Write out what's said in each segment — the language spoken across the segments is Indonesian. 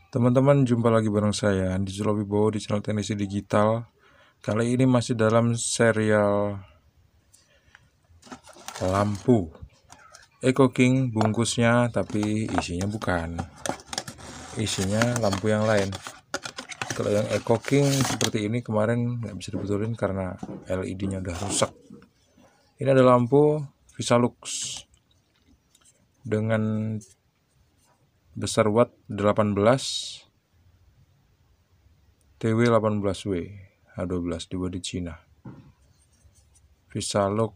Teman-teman, jumpa lagi bareng saya Andi Sulawibowo di channel Teknisi Digital. Kali ini masih dalam serial lampu Eco King bungkusnya, tapi isinya bukan. Isinya lampu yang lain. Kalau yang Eco King seperti ini kemarin nggak bisa dibetulin karena LED-nya udah rusak. Ini ada lampu Visalux dengan besar watt 18 TW18W H12 dibuat di Cina. Visalux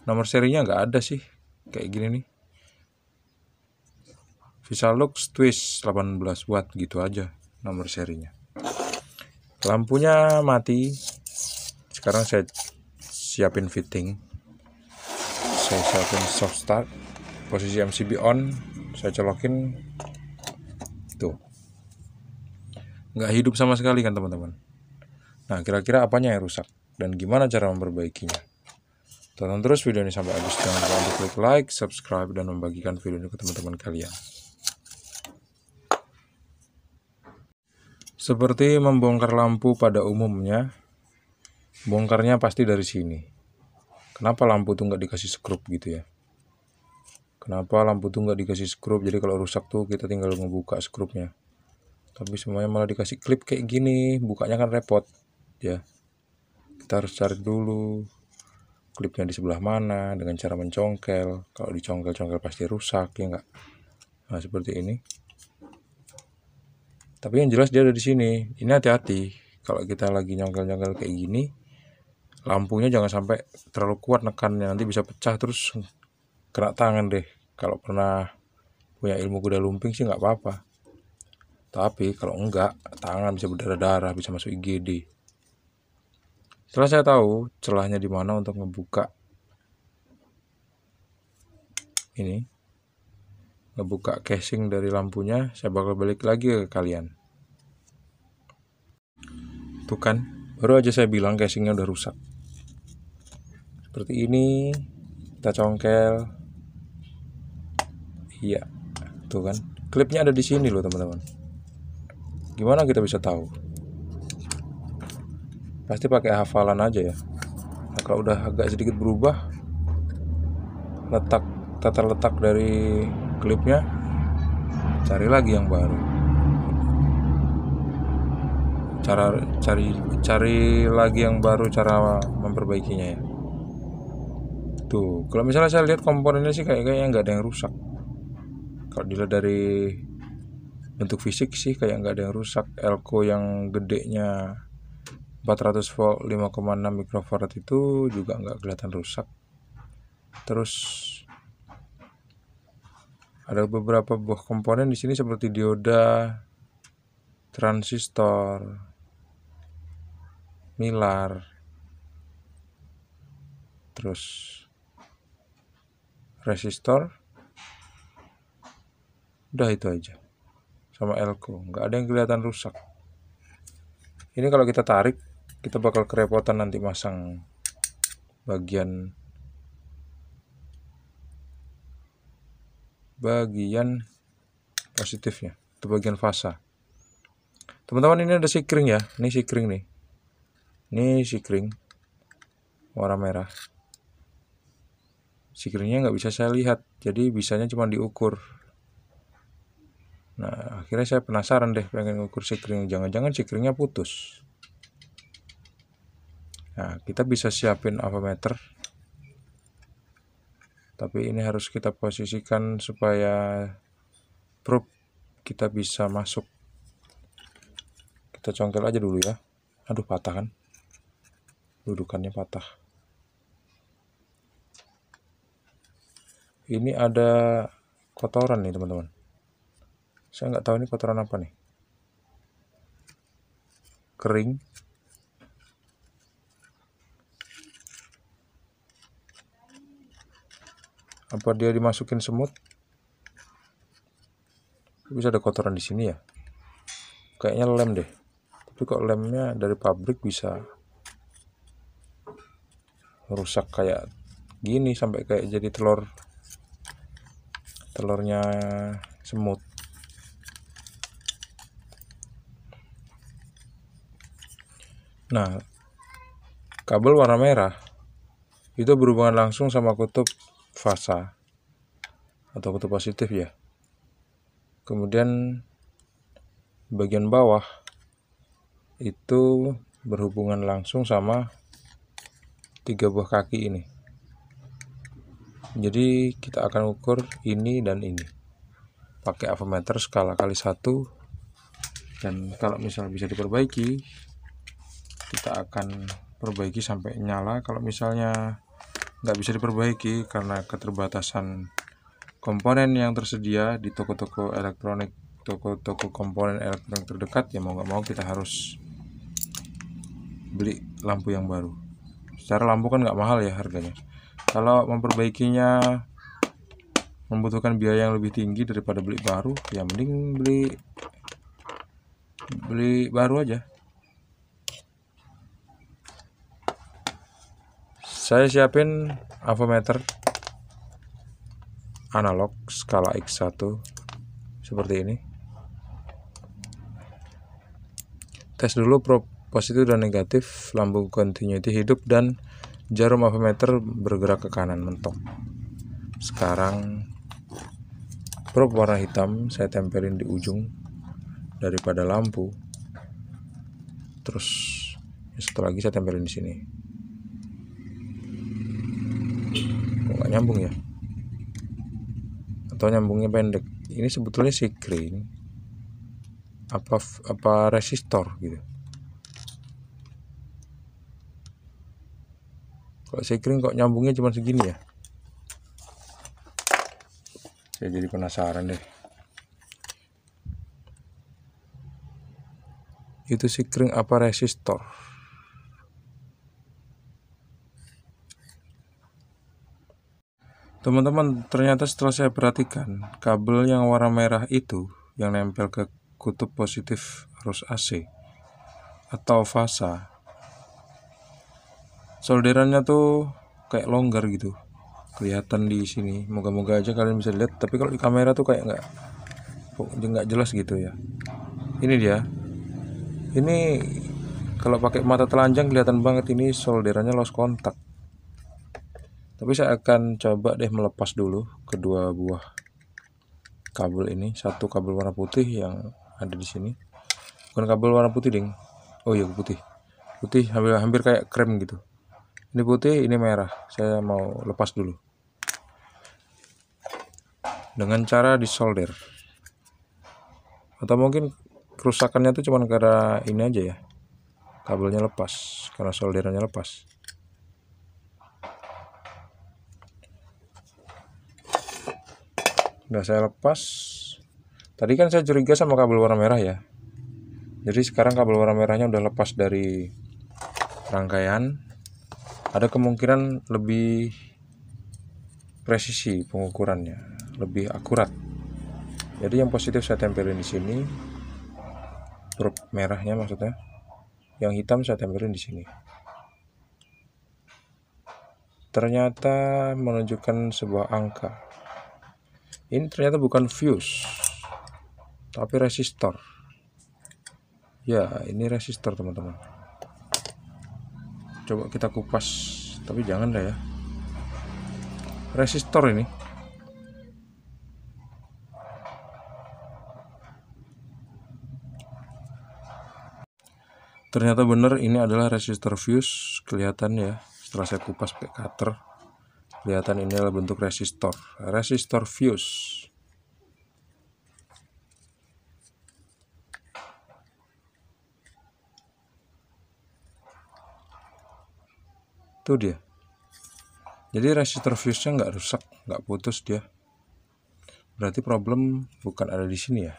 nomor serinya nggak ada sih, kayak gini nih, Visalux Twist 18 watt gitu aja nomor serinya. Lampunya mati. Sekarang saya siapin fitting. Saya siapin soft start, posisi MCB on, saya colokin. Tuh, nggak hidup sama sekali kan teman-teman. Nah, kira-kira apanya yang rusak dan gimana cara memperbaikinya? Tonton terus video ini sampai habis. Jangan lupa untuk klik like, subscribe, dan membagikan video ini ke teman-teman kalian. Seperti membongkar lampu pada umumnya, bongkarnya pasti dari sini. Kenapa lampu tuh nggak dikasih skrup gitu ya? Kenapa lampu tuh nggak dikasih skrup? Jadi kalau rusak tuh kita tinggal ngebuka skrupnya. Tapi semuanya malah dikasih klip kayak gini, bukanya kan repot ya. Kita harus cari dulu klipnya di sebelah mana dengan cara mencongkel. Kalau dicongkel-congkel pasti rusak ya nggak? Nah, seperti ini. Tapi yang jelas dia ada di sini. Ini hati-hati. Kalau kita lagi nyongkel-nyongkel kayak gini, lampunya jangan sampai terlalu kuat nekannya, nanti bisa pecah terus kena tangan deh. Kalau pernah punya ilmu kuda lumping sih nggak apa-apa. Tapi kalau enggak, tangan bisa berdarah-darah, bisa masuk IGD. Setelah saya tahu celahnya di mana untuk ngebuka ini, ngebuka casing dari lampunya, saya bakal balik lagi ke kalian. Tuh kan, baru aja saya bilang casingnya udah rusak. Seperti ini, kita congkel. Iya, tuh kan, klipnya ada di sini loh teman-teman. Gimana kita bisa tahu? Pasti pakai hafalan aja ya. Nah, kalau udah agak sedikit berubah tata letak dari klipnya, cari lagi yang baru. Cari lagi yang baru cara memperbaikinya ya. Tuh, kalau misalnya saya lihat komponennya sih kayaknya nggak ada yang rusak. Kalau dilihat dari bentuk fisik sih kayak nggak ada yang rusak. Elko yang gedenya 400 volt 5,6 mikrofarad itu juga nggak kelihatan rusak. Terus ada beberapa buah komponen di sini seperti dioda, transistor, milar, terus resistor. Udah itu aja. Sama elko, nggak ada yang kelihatan rusak. Ini kalau kita tarik, kita bakal kerepotan nanti masang bagian positifnya, itu bagian fasa. Teman-teman, ini ada sikring ya. Ini sikring nih. Ini sikring warna merah. Sikringnya nggak bisa saya lihat, jadi bisanya cuma diukur. Nah, akhirnya saya penasaran deh, pengen ngukur sikring. Jangan-jangan sikringnya putus. Nah, kita bisa siapin avometer. Tapi ini harus kita posisikan supaya probe kita bisa masuk. Kita congkel aja dulu ya. Aduh, patah kan. Dudukannya patah. Ini ada kotoran nih teman-teman. Saya nggak tahu ini kotoran apa nih. Kering. Apa dia dimasukin semut? Bisa ada kotoran di sini ya. Kayaknya lem deh. Tapi kok lemnya dari pabrik bisa rusak kayak gini sampai kayak jadi telurnya semut. Nah, kabel warna merah itu berhubungan langsung sama kutub fasa atau kutub positif ya. Kemudian bagian bawah itu berhubungan langsung sama 3 buah kaki ini. Jadi kita akan ukur ini dan ini pakai avometer skala kali 1, dan kalau misal bisa diperbaiki kita akan perbaiki sampai nyala. Kalau misalnya nggak bisa diperbaiki karena keterbatasan komponen yang tersedia di toko-toko elektronik, toko-toko komponen elektronik terdekat, ya mau nggak mau kita harus beli lampu yang baru. Secara lampu kan nggak mahal ya harganya. Kalau memperbaikinya membutuhkan biaya yang lebih tinggi daripada beli baru, ya mending beli baru aja. Saya siapin avometer analog skala X1 seperti ini. Tes dulu positif dan negatif, lampu continuity hidup dan jarum avometer bergerak ke kanan mentok. Sekarang probe warna hitam saya tempelin di ujung daripada lampu. Terus satu lagi saya tempelin di sini. Nggak nyambung ya? Atau nyambungnya pendek? Ini sebetulnya sikring apa resistor gitu. Kalau sikring kok nyambungnya cuma segini ya? Saya jadi penasaran deh. Itu sikring apa resistor? Teman-teman, ternyata setelah saya perhatikan, kabel yang warna merah itu yang nempel ke kutub positif arus AC atau fasa, solderannya tuh kayak longgar gitu, kelihatan di sini. Moga-moga aja kalian bisa lihat, tapi kalau di kamera tuh kayak nggak jelas gitu ya. Ini dia. Ini kalau pakai mata telanjang kelihatan banget ini solderannya lost kontak. Tapi saya akan coba deh melepas dulu kedua buah kabel ini. Satu kabel warna putih yang ada di sini. Bukan kabel warna putih, ding. Oh iya, putih. Putih hampir kayak krem gitu. Ini putih, ini merah. Saya mau lepas dulu. Dengan cara disolder. Atau mungkin kerusakannya itu cuma karena ini aja ya. Kabelnya lepas, karena solderannya lepas. Udah saya lepas. Tadi kan saya curiga sama kabel warna merah ya. Jadi sekarang kabel warna merahnya udah lepas dari rangkaian. Ada kemungkinan lebih presisi pengukurannya, lebih akurat. Jadi yang positif saya tempelin di sini, probe merahnya maksudnya. Yang hitam saya tempelin di sini. Ternyata menunjukkan sebuah angka. Ini ternyata bukan fuse, tapi resistor. Ya, ini resistor teman-teman. Coba kita kupas, tapi jangan dah ya. Resistor ini. Ternyata benar ini adalah resistor fuse, kelihatan ya. Setelah saya kupas pakai cutter, kelihatan ini adalah bentuk resistor. Resistor fuse. Itu dia. Jadi resistor fuse-nya nggak rusak, nggak putus dia. Berarti problem bukan ada di sini ya.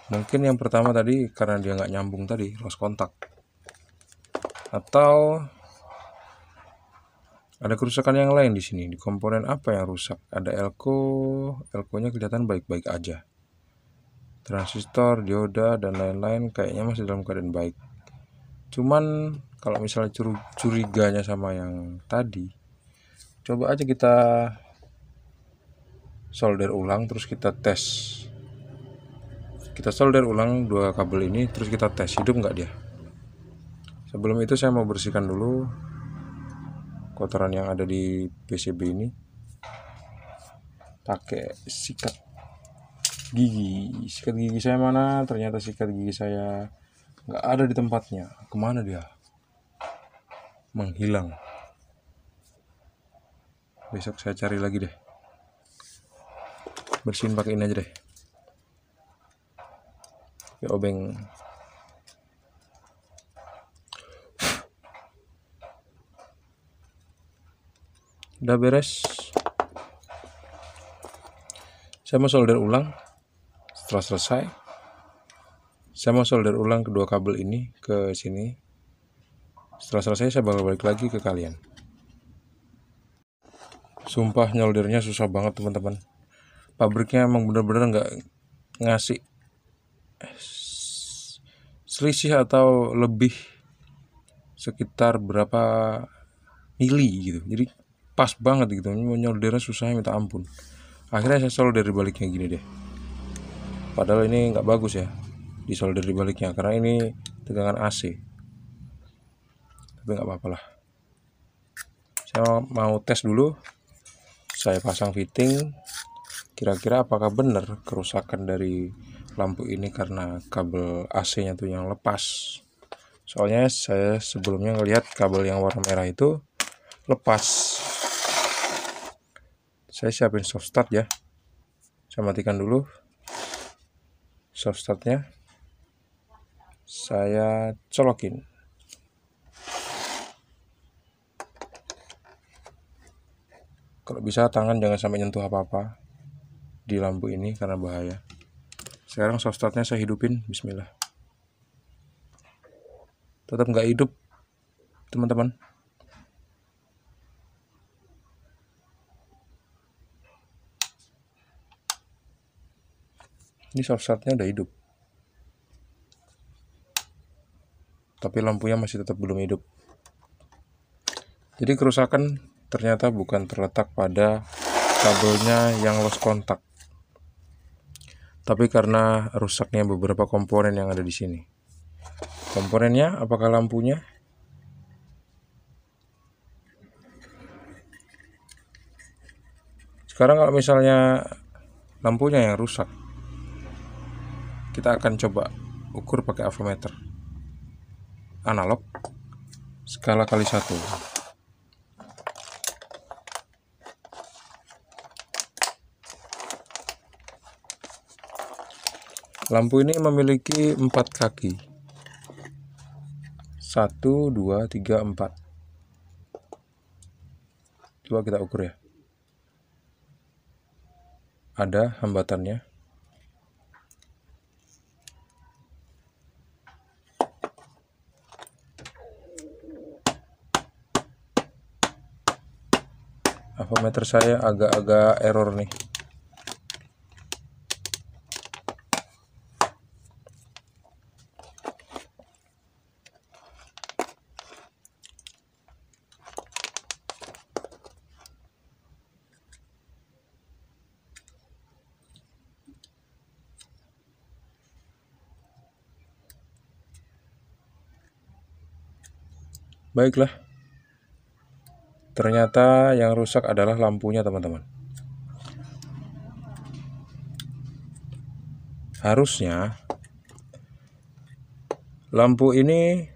Mungkin yang pertama tadi karena dia nggak nyambung tadi, lost kontak. Atau ada kerusakan yang lain di sini. Di komponen apa yang rusak? Ada elko-nya kelihatan baik-baik aja. Transistor, dioda, dan lain-lain kayaknya masih dalam keadaan baik. Cuman kalau misalnya curiganya sama yang tadi, coba aja kita solder ulang, terus kita tes. Kita solder ulang dua kabel ini, terus kita tes hidup nggak dia. Sebelum itu saya mau bersihkan dulu kotoran yang ada di PCB ini pakai sikat gigi. Sikat gigi saya mana? Ternyata sikat gigi saya nggak ada di tempatnya. Kemana dia? Menghilang. Besok saya cari lagi deh. Bersihin pakai ini aja deh. Ya obeng. Udah beres. Saya mau solder ulang. Setelah selesai, saya mau solder ulang kedua kabel ini ke sini. Setelah selesai, saya bakal balik lagi ke kalian. Sumpah nyoldernya susah banget teman-teman. Pabriknya emang bener-bener nggak ngasih selisih atau lebih sekitar berapa mili gitu. Jadi pas banget gitu. Nyoldernya susahnya minta ampun. Akhirnya saya solder di baliknya gini deh. Padahal ini nggak bagus ya disolder di baliknya karena ini tegangan AC. Tapi nggak apa-apa lah. Saya mau tes dulu. Saya pasang fitting. Kira-kira apakah benar kerusakan dari lampu ini karena kabel AC-nya tuh yang lepas. Soalnya saya sebelumnya ngelihat kabel yang warna merah itu lepas. Saya siapin soft start ya. Saya matikan dulu soft startnya. Saya colokin. Kalau bisa tangan jangan sampai nyentuh apa-apa di lampu ini karena bahaya. Sekarang soft startnya saya hidupin. Bismillah. Tetap nggak hidup teman-teman. Ini soft startnya udah hidup, tapi lampunya masih tetap belum hidup. Jadi kerusakan ternyata bukan terletak pada kabelnya yang lost kontak, tapi karena rusaknya beberapa komponen yang ada di sini. Komponennya apakah lampunya? Sekarang kalau misalnya lampunya yang rusak, kita akan coba ukur pakai avometer analog skala kali 1. Lampu ini memiliki 4 kaki. 1, 2, 3, 4. Coba kita ukur ya. Ada hambatannya. Avometer saya agak-agak error nih. Baiklah. Ternyata yang rusak adalah lampunya, teman-teman. Harusnya lampu ini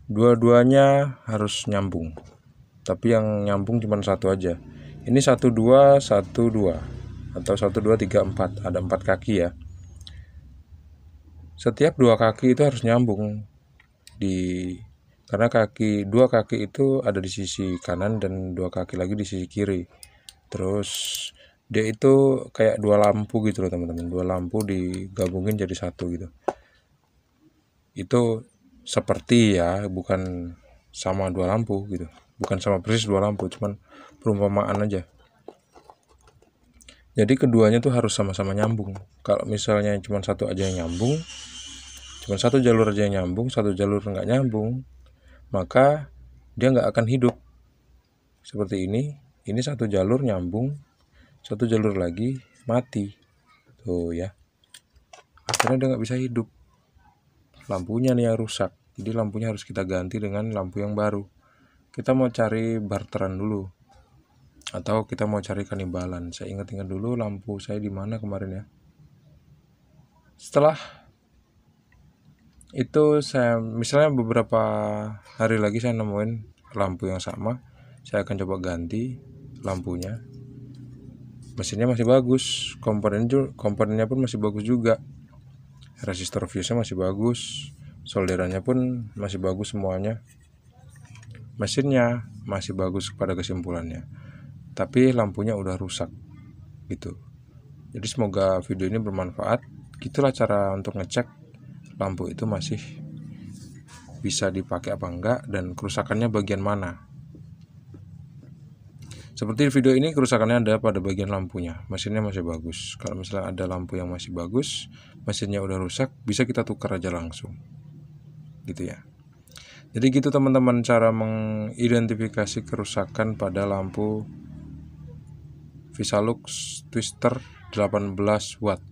dua-duanya harus nyambung. Tapi yang nyambung cuma satu aja. Ini 1 2 1 2 atau 1 2 3 4. Ada 4 kaki ya. Setiap 2 kaki itu harus nyambung karena dua kaki itu ada di sisi kanan dan 2 kaki lagi di sisi kiri. Terus dia itu kayak 2 lampu gitu loh teman-teman. 2 lampu digabungin jadi 1 gitu. Itu seperti ya, bukan sama 2 lampu gitu. Bukan sama persis 2 lampu, cuman perumpamaan aja. Jadi keduanya tuh harus sama-sama nyambung. Kalau misalnya cuma satu aja yang nyambung, cuma satu jalur aja yang nyambung, satu jalur nggak nyambung, maka dia nggak akan hidup. Seperti ini satu jalur nyambung, satu jalur lagi mati. Tuh ya. Akhirnya dia nggak bisa hidup. Lampunya nih yang rusak. Jadi lampunya harus kita ganti dengan lampu yang baru. Kita mau cari barteran dulu, atau kita mau cari kanibalan. Saya ingat-ingat dulu lampu saya di mana kemarin ya. Setelah itu saya misalnya beberapa hari lagi saya nemuin lampu yang sama, saya akan coba ganti lampunya. Mesinnya masih bagus, komponennya pun masih bagus juga, resistor fuse-nya masih bagus, solderannya pun masih bagus semuanya, mesinnya masih bagus pada kesimpulannya, tapi lampunya udah rusak gitu. Jadi semoga video ini bermanfaat. Gitulah cara untuk ngecek lampu itu masih bisa dipakai apa enggak, dan kerusakannya bagian mana. Seperti video ini, kerusakannya ada pada bagian lampunya, mesinnya masih bagus. Kalau misalnya ada lampu yang masih bagus, mesinnya udah rusak, bisa kita tukar aja langsung gitu ya. Jadi gitu teman-teman, cara mengidentifikasi kerusakan pada lampu Visalux Twister 18 watt.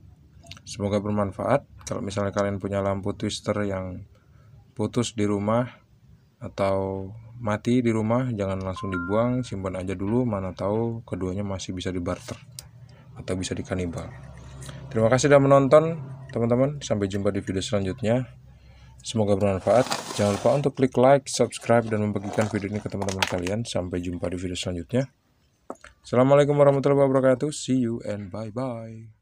Semoga bermanfaat. Kalau misalnya kalian punya lampu twister yang putus di rumah atau mati di rumah, jangan langsung dibuang, simpan aja dulu, mana tahu keduanya masih bisa dibarter atau bisa dikanibal. Terima kasih sudah menonton teman-teman, sampai jumpa di video selanjutnya. Semoga bermanfaat. Jangan lupa untuk klik like, subscribe, dan membagikan video ini ke teman-teman kalian. Sampai jumpa di video selanjutnya. Assalamualaikum warahmatullahi wabarakatuh. See you and bye-bye.